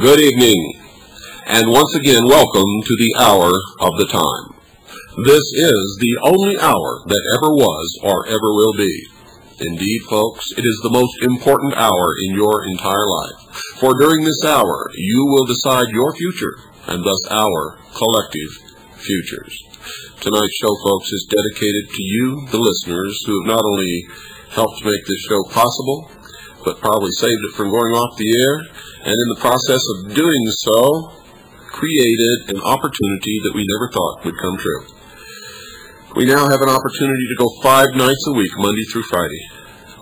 Good evening, and once again welcome to the Hour of the Time. This is the only hour that ever was or ever will be. Indeed, folks, it is the most important hour in your entire life, for during this hour you will decide your future, and thus our collective futures. Tonight's show, folks, is dedicated to you, the listeners, who have not only helped make this show possible, but probably saved it from going off the air, and in the process of doing so, created an opportunity that we never thought would come true. We now have an opportunity to go 5 nights a week, Monday through Friday.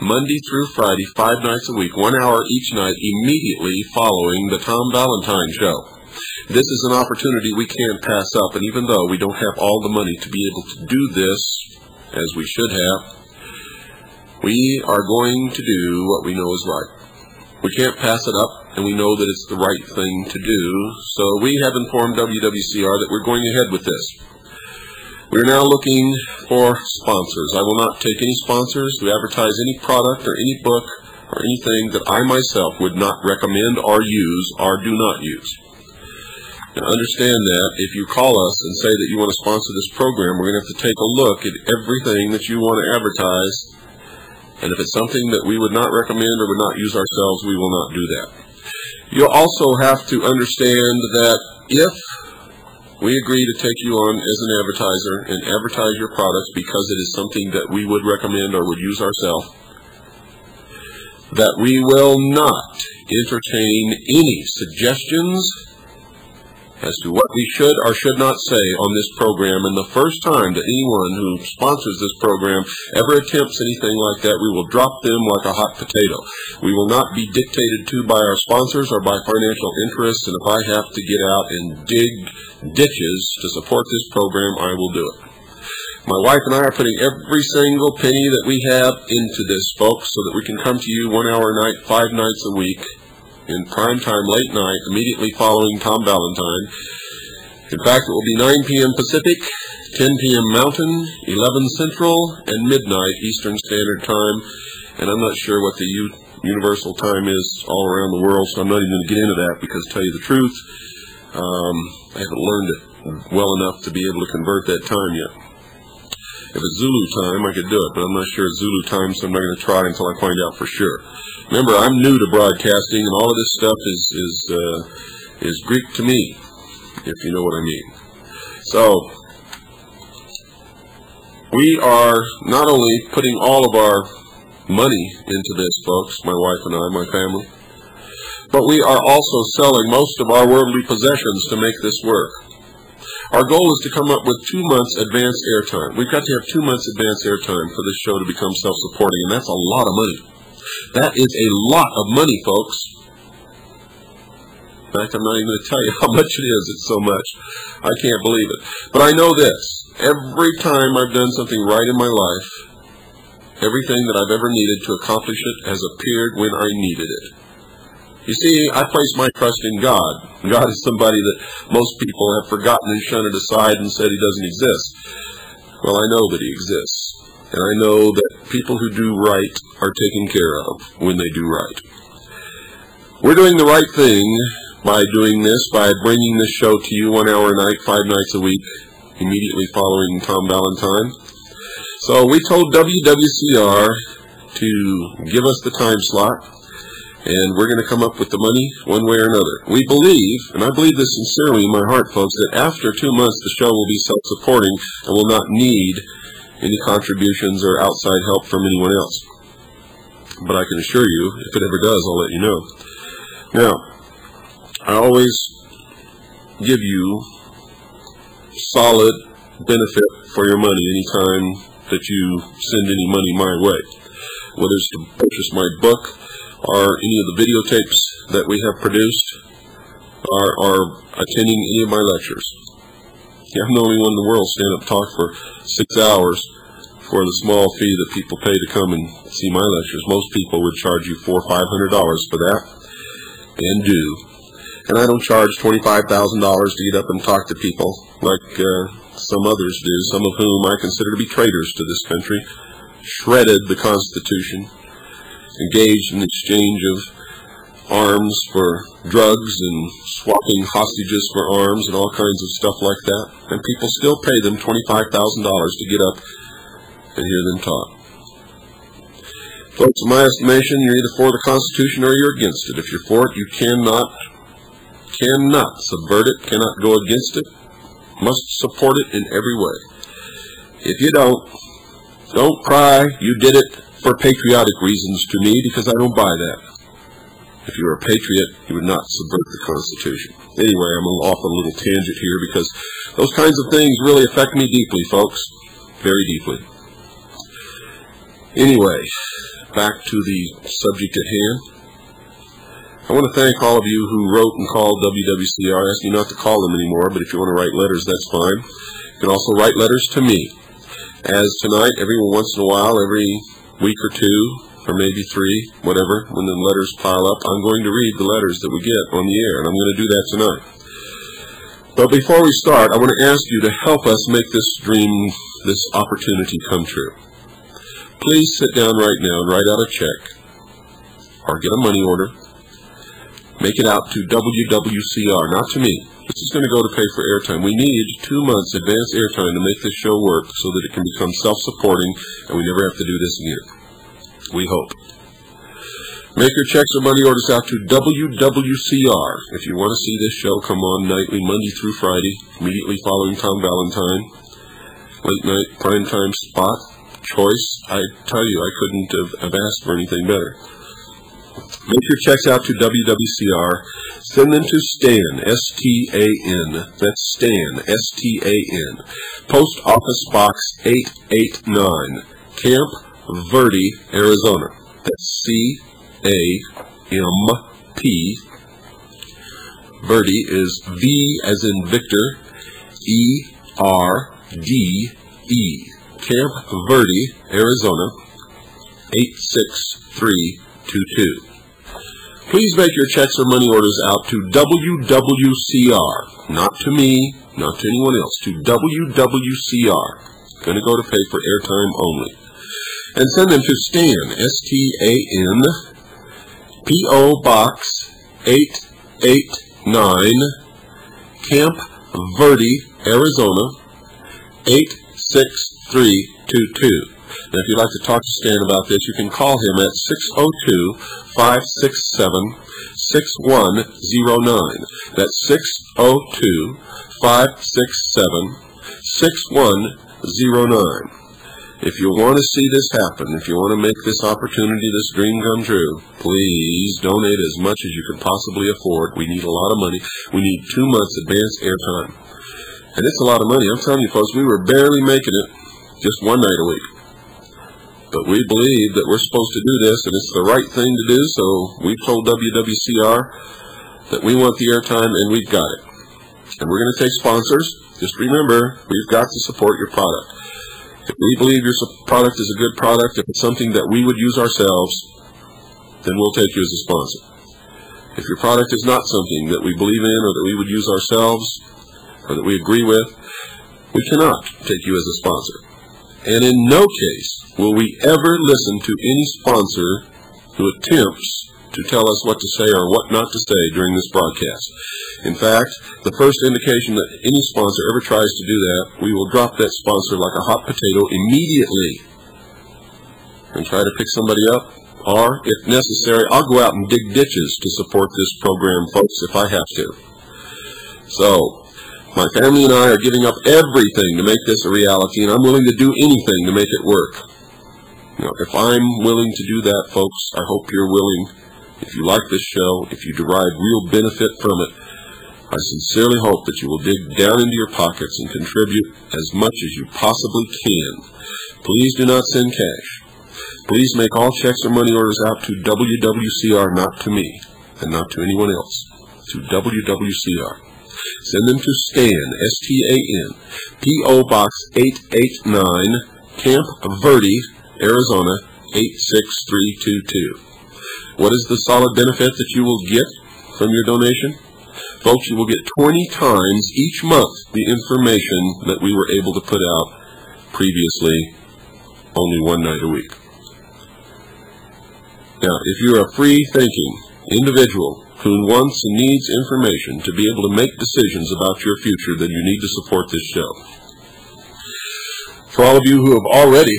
Monday through Friday, 5 nights a week, 1 hour each night, immediately following the Tom Valentine Show. This is an opportunity we can't pass up, and even though we don't have all the money to be able to do this, as we should have, we are going to do what we know is right. We can't pass it up, and we know that it's the right thing to do, so we have informed WWCR that we're going ahead with this. We're now looking for sponsors. I will not take any sponsors who advertise any product or any book or anything that I myself would not recommend or use or do not use. Now understand that if you call us and say that you want to sponsor this program, we're going to have to take a look at everything that you want to advertise. And if it's something that we would not recommend or would not use ourselves, we will not do that. You'll also have to understand that if we agree to take you on as an advertiser and advertise your products because it is something that we would recommend or would use ourselves, that we will not entertain any suggestions as to what we should or should not say on this program. And the first time that anyone who sponsors this program ever attempts anything like that, we will drop them like a hot potato. We will not be dictated to by our sponsors or by financial interests, and if I have to get out and dig ditches to support this program, I will do it. My wife and I are putting every single penny that we have into this, folks, so that we can come to you 1 hour a night, 5 nights a week, in prime time, late night, immediately following Tom Valentine. In fact, it will be 9 p.m. Pacific, 10 p.m. Mountain, 11 Central, and midnight Eastern Standard Time. And I'm not sure what the universal time is all around the world, so I'm not even going to get into that because, to tell you the truth, I haven't learned it well enough to be able to convert that time yet. If it's Zulu time, I could do it, but I'm not sure it's Zulu time, so I'm not going to try until I find out for sure. Remember, I'm new to broadcasting, and all of this stuff is Greek to me, if you know what I mean. So, we are not only putting all of our money into this, folks, my wife and I, my family, but we are also selling most of our worldly possessions to make this work. Our goal is to come up with 2 months advance airtime. We've got to have 2 months advance airtime for this show to become self-supporting, and that's a lot of money. That is a lot of money, folks. In fact, I'm not even going to tell you how much it is. It's so much. I can't believe it. But I know this. Every time I've done something right in my life, everything that I've ever needed to accomplish it has appeared when I needed it. You see, I place my trust in God. God is somebody that most people have forgotten and shunted aside and said he doesn't exist. Well, I know that he exists. And I know that people who do right are taken care of when they do right. We're doing the right thing by doing this, by bringing this show to you 1 hour a night, 5 nights a week, immediately following Tom Valentine. So we told WWCR to give us the time slot, and we're going to come up with the money one way or another. We believe, and I believe this sincerely in my heart, folks, that after 2 months the show will be self-supporting and will not need any contributions or outside help from anyone else. but I can assure you, if it ever does, I'll let you know. Now, I always give you solid benefit for your money anytime that you send any money my way, whether it's to purchase my book or any of the videotapes that we have produced, or attending any of my lectures. Yeah, I'm the only one in the world stand up and talk for 6 hours for the small fee that people pay to come and see my lectures. Most people would charge you $400 or $500 for that, and do. And I don't charge $25,000 to get up and talk to people like some others do, some of whom I consider to be traitors to this country, shredded the Constitution, engaged in exchange of arms for drugs and swapping hostages for arms and all kinds of stuff like that. And people still pay them $25,000 to get up and hear them talk. Folks, in my estimation, you're either for the Constitution or you're against it. If you're for it, you cannot subvert it, cannot go against it, must support it in every way. If you don't cry you did it for patriotic reasons to me, because I don't buy that. If you were a patriot, you would not subvert the Constitution. Anyway, I'm off on a little tangent here because those kinds of things really affect me deeply, folks. Very deeply. Anyway, back to the subject at hand. I want to thank all of you who wrote and called WWCR. I ask you not to call them anymore, but if you want to write letters, that's fine. You can also write letters to me. As tonight, every once in a while, every week or two, or maybe 3, whatever, when the letters pile up, I'm going to read the letters that we get on the air, and I'm going to do that tonight. But before we start, I want to ask you to help us make this dream, this opportunity come true. Please sit down right now and write out a check, or get a money order. Make it out to WWCR, not to me. This is going to go to pay for airtime. We need 2 months advance airtime to make this show work so that it can become self-supporting and we never have to do this again. We hope. Make your checks or money orders out to WWCR. If you want to see this show come on nightly, Monday through Friday, immediately following Tom Valentine, late night, primetime spot, choice, I tell you, I couldn't have asked for anything better. Make your checks out to WWCR. Send them to Stan, S-T-A-N. That's Stan, S-T-A-N. Post Office Box 889, Camp Verde, Arizona. That's C-A-M-P. Verde is V as in Victor, E-R-D-E. Camp Verde, Arizona, 86322. Please make your checks or money orders out to WWCR, not to me, not to anyone else, to WWCR. Going to go to pay for airtime only. And send them to Stan, S-T-A-N, P.O. Box 889, Camp Verde, Arizona, 86322. Now, if you'd like to talk to Stan about this, you can call him at 602-567-6109. That's 602-567-6109. If you want to see this happen, if you want to make this opportunity, this dream come true, please donate as much as you can possibly afford. We need a lot of money. We need 2 months advance airtime. And it's a lot of money. I'm telling you, folks, we were barely making it just one night a week. But we believe that we're supposed to do this, and it's the right thing to do, so we've told WWCR that we want the airtime, and we've got it. And we're going to take sponsors. Just remember, we've got to support your product. If we believe your product is a good product, if it's something that we would use ourselves, then we'll take you as a sponsor. If your product is not something that we believe in or that we would use ourselves or that we agree with, we cannot take you as a sponsor. And in no case will we ever listen to any sponsor who attempts to tell us what to say or what not to say during this broadcast. In fact, the first indication that any sponsor ever tries to do that, we will drop that sponsor like a hot potato immediately and try to pick somebody up. Or, if necessary, I'll go out and dig ditches to support this program, folks, if I have to. So, my family and I are giving up everything to make this a reality, and I'm willing to do anything to make it work. Now, if I'm willing to do that, folks, I hope you're willing. If you like this show, if you derive real benefit from it, I sincerely hope that you will dig down into your pockets and contribute as much as you possibly can. Please do not send cash. Please make all checks or money orders out to WWCR, not to me, and not to anyone else, to WWCR. Send them to Stan, S-T-A-N, P.O. Box 889, Camp Verde, Arizona, 86322. What is the solid benefit that you will get from your donation? Folks, you will get 20 times each month the information that we were able to put out previously only one night a week. Now, if you're a free-thinking individual who wants and needs information to be able to make decisions about your future, then you need to support this show. For all of you who have already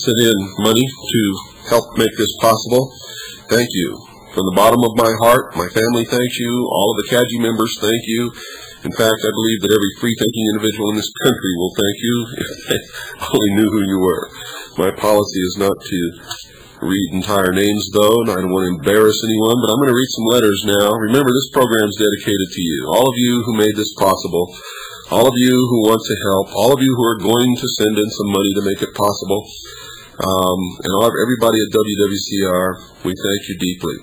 sent in money to help make this possible, thank you. From the bottom of my heart, my family thanks you. All of the CAGI members thank you. In fact, I believe that every free-thinking individual in this country will thank you if they only knew who you were. My policy is not to read entire names, though, and I don't want to embarrass anyone, but I'm going to read some letters now. Remember, this program is dedicated to you. All of you who made this possible, all of you who want to help, all of you who are going to send in some money to make it possible, and everybody at WWCR, we thank you deeply.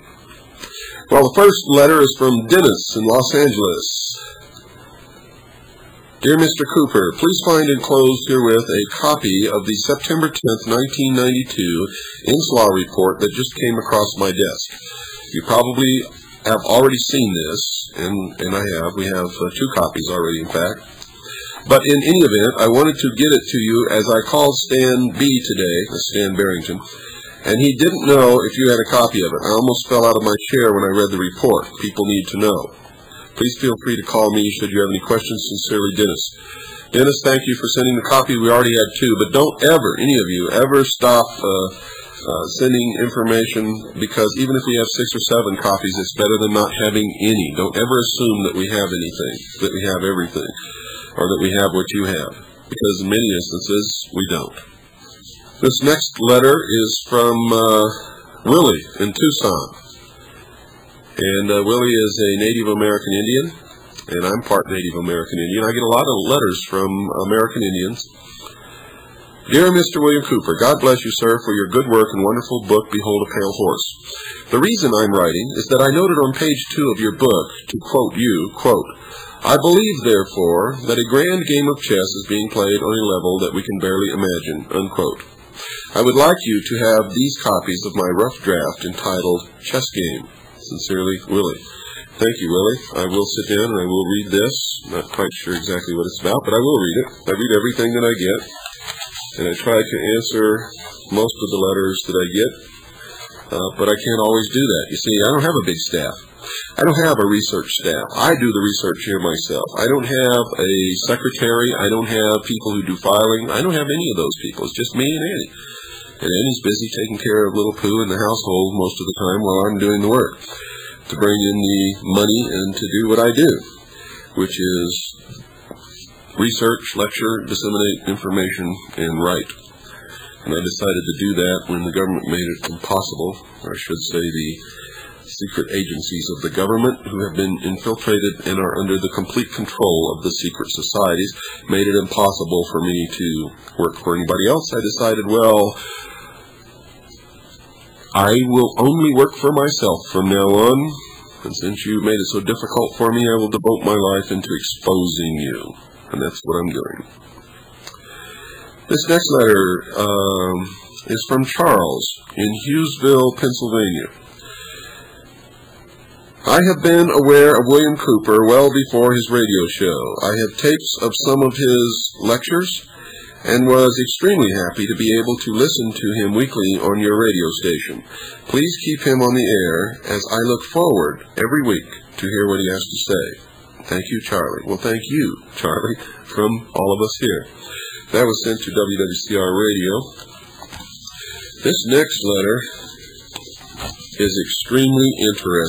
Well, the first letter is from Dennis in Los Angeles. Dear Mr. Cooper, please find enclosed herewith a copy of the September 10th, 1992 INSLAW report that just came across my desk. You probably have already seen this, and I have. We have 2 copies already, in fact. But in any event, I wanted to get it to you as I called Stan B today, Stan Barrington, and he didn't know if you had a copy of it. I almost fell out of my chair when I read the report. People need to know. Please feel free to call me should you have any questions. Sincerely, Dennis. Dennis, thank you for sending the copy. We already had 2, but don't ever, any of you, ever stop sending information, because even if we have 6 or 7 copies, it's better than not having any. Don't ever assume that we have anything, that we have everything, or that we have what you have, because in many instances, we don't. This next letter is from Willie in Tucson. And Willie is a Native American Indian, and I'm part Native American Indian. I get a lot of letters from American Indians. Dear Mr. William Cooper, God bless you, sir, for your good work and wonderful book, Behold a Pale Horse. The reason I'm writing is that I noted on page 2 of your book, to quote you, quote, I believe, therefore, that a grand game of chess is being played on a level that we can barely imagine, unquote. I would like you to have these copies of my rough draft entitled Chess Game. Sincerely, Willie. Thank you, Willie. I will sit down and I will read this. Not quite sure exactly what it's about, but I will read it. I read everything that I get, and I try to answer most of the letters that I get, but I can't always do that. You see, I don't have a big staff. I don't have a research staff. I do the research here myself. I don't have a secretary. I don't have people who do filing. I don't have any of those people. It's just me and Annie. And Annie's busy taking care of little Pooh in the household most of the time while I'm doing the work to bring in the money and to do what I do, which is research, lecture, disseminate information, and write. And I decided to do that when the government made it impossible, or I should say the secret agencies of the government who have been infiltrated and are under the complete control of the secret societies made it impossible for me to work for anybody else. I decided, well, I will only work for myself from now on, and since you made it so difficult for me, I will devote my life into exposing you, and that's what I'm doing. This next letter is from Charles in Hughesville, Pennsylvania. I have been aware of William Cooper well before his radio show. I have tapes of some of his lectures and was extremely happy to be able to listen to him weekly on your radio station. Please keep him on the air as I look forward every week to hear what he has to say. Thank you, Charlie. Well, thank you, Charlie, from all of us here. That was sent to WWCR Radio. This next letter is extremely interesting.